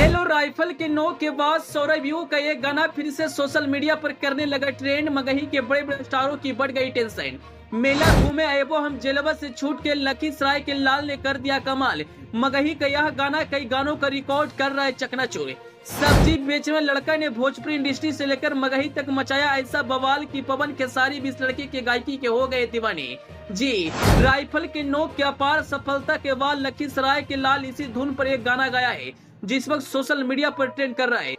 Hello rifle के नोक के बाद सौरभ यू का ये गाना फिर से सोशल मीडिया पर करने लगा ट्रेंड। मगही के बड़े बड़े स्टारों की बढ़ गई टेंशन। मेला घूमे एबो हम जेलवा से छूट के लखीसराय के लाल ने कर दिया कमाल। मगही का यह गाना कई गानों का रिकॉर्ड कर रहा है चकनाचूर। सब्जी बेचने वाले लड़का ने भोजपुरी इंडस्ट्री से लेकर मगही तक मचाया ऐसा बवाल कि पवन खेसारी भी इस लड़के के गायकी के हो गए दीवाने। जी, राइफल के नोक की अपार सफलता के बाद लखीसराय के लाल इसी धुन पर एक गाना गाया है जिस वक्त सोशल मीडिया पर ट्रेंड कर रहा है।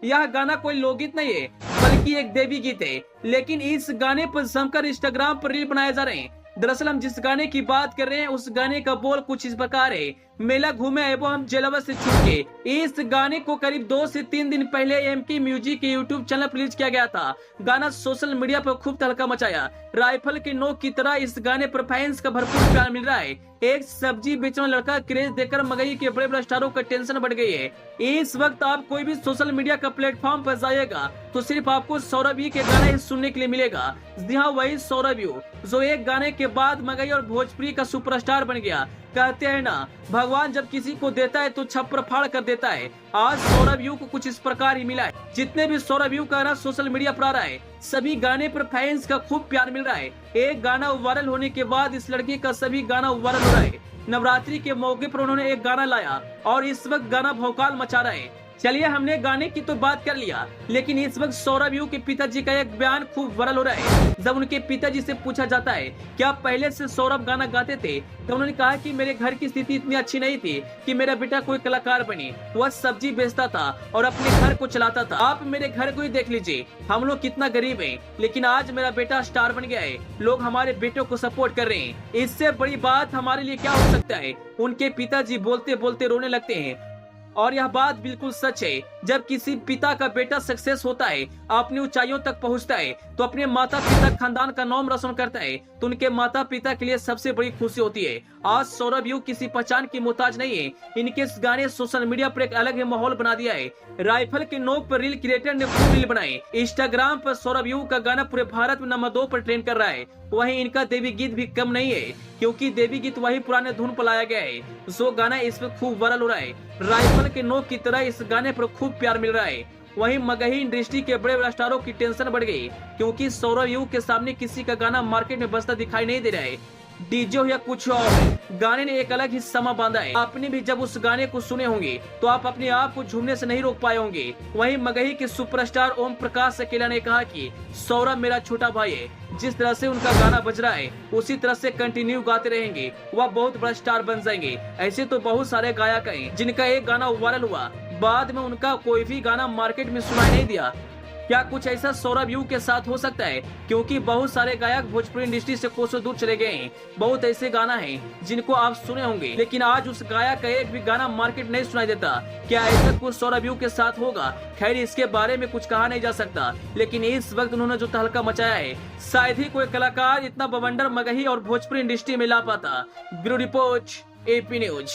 यह गाना कोई लोकगीत नहीं है बल्कि एक देवी गीत है, लेकिन इस गाने पर जमकर इंस्टाग्राम पर रील बनाए जा रहे हैं। दरअसल हम जिस गाने की बात कर रहे हैं उस गाने का बोल कुछ इस प्रकार है, मेला घूमे एवं हम जेलवा से छूट के। इस गाने को करीब 2 से 3 दिन पहले एमके म्यूजिक के यूट्यूब चैनल पर रिलीज किया गया था। गाना सोशल मीडिया पर खूब तहलका मचाया। राइफल के नोक की तरह इस गाने पर फैंस का भरपूर प्यार मिल रहा है। एक सब्जी बेचने वाला लड़का क्रेज देखकर मगही के बड़े बड़े स्टारों का टेंशन बढ़ गई है। इस वक्त आप कोई भी सोशल मीडिया का प्लेटफॉर्म पर जाइएगा तो सिर्फ आपको सौरभ यू के गाना ही सुनने के लिए मिलेगा। जी हाँ, वही सौरभ यू जो एक गाने के बाद मगही और भोजपुरी का सुपरस्टार बन गया। कहते हैं ना, भगवान जब किसी को देता है तो छप्पर फाड़ कर देता है। आज सौरभ यू को कुछ इस प्रकार ही मिला है। जितने भी सौरभ यू का गाना सोशल मीडिया पर आ रहा है सभी गाने पर फैंस का खूब प्यार मिल रहा है। एक गाना वायरल होने के बाद इस लड़के का सभी गाना वायरल हो रहा है। नवरात्रि के मौके पर उन्होंने एक गाना लाया और इस वक्त गाना भौकाल मचा रहा है। चलिए, हमने गाने की तो बात कर लिया, लेकिन इस वक्त सौरभ यू के पिताजी का एक बयान खूब वायरल हो रहा है। जब उनके पिताजी से पूछा जाता है क्या पहले से सौरभ गाना गाते थे, तो उन्होंने कहा कि मेरे घर की स्थिति इतनी अच्छी नहीं थी कि मेरा बेटा कोई कलाकार बने। वह सब्जी बेचता था और अपने घर को चलाता था। आप मेरे घर को ही देख लीजिए, हम लोग कितना गरीब हैं, लेकिन आज मेरा बेटा स्टार बन गया है। लोग हमारे बेटों को सपोर्ट कर रहे हैं। इससे बड़ी बात हमारे लिए क्या हो सकता है। उनके पिताजी बोलते बोलते रोने लगते हैं और यह बात बिल्कुल सच है। जब किसी पिता का बेटा सक्सेस होता है, अपनी ऊंचाइयों तक पहुंचता है, तो अपने माता पिता खानदान का नाम रोशन करता है, तो उनके माता पिता के लिए सबसे बड़ी खुशी होती है। आज सौरभ यू किसी पहचान की मोहताज नहीं है। इनके इस गाने सोशल मीडिया पर एक अलग ही माहौल बना दिया है। राइफल के नोक पर रील क्रिएटर ने खूब रील बनाए। इंस्टाग्राम पर सौरभ यू का गाना पूरे भारत में नंबर 2 पर ट्रेंड कर रहा है। वहीं इनका देवी गीत भी कम नहीं है, क्योंकि देवी गीत वही पुराने धुन पर लाया गया है। जो गाना इस पे खूब वायरल हो रहा है। राइफल के नोक की तरह इस गाने पर खूब प्यार मिल रहा है। वहीं मगही इंडस्ट्री के बड़े बड़े स्टारों की टेंशन बढ़ गई, क्योंकि सौरभ यू के सामने किसी का गाना मार्केट में बजता दिखाई नहीं दे रहा है। डीजे या कुछ और गाने ने एक अलग ही समा बांधा है। आपने भी जब उस गाने को सुने होंगे तो आप अपने आप को झूमने से नहीं रोक पाए होंगे। वहीं मगही के सुपरस्टार ओम प्रकाश अकेला ने कहा कि सौरभ मेरा छोटा भाई है। जिस तरह से उनका गाना बज रहा है उसी तरह से कंटिन्यू गाते रहेंगे, वह बहुत बड़ा स्टार बन जाएंगे। ऐसे तो बहुत सारे गायक हैं जिनका एक गाना वायरल हुआ, बाद में उनका कोई भी गाना मार्केट में सुनाई नहीं दिया। क्या कुछ ऐसा सौरभ यू के साथ हो सकता है? क्योंकि बहुत सारे गायक भोजपुरी इंडस्ट्री से कोसों दूर चले गए हैं। बहुत ऐसे गाना हैं जिनको आप सुने होंगे, लेकिन आज उस गायक का एक भी गाना मार्केट नहीं सुनाई देता। क्या ऐसा कुछ सौरभ यू के साथ होगा? खैर, इसके बारे में कुछ कहा नहीं जा सकता, लेकिन इस वक्त उन्होंने जो तहलका मचाया है, शायद ही कोई कलाकार इतना बवंडर मगही और भोजपुरी इंडस्ट्री में ला पाता। Bureau report, AP news.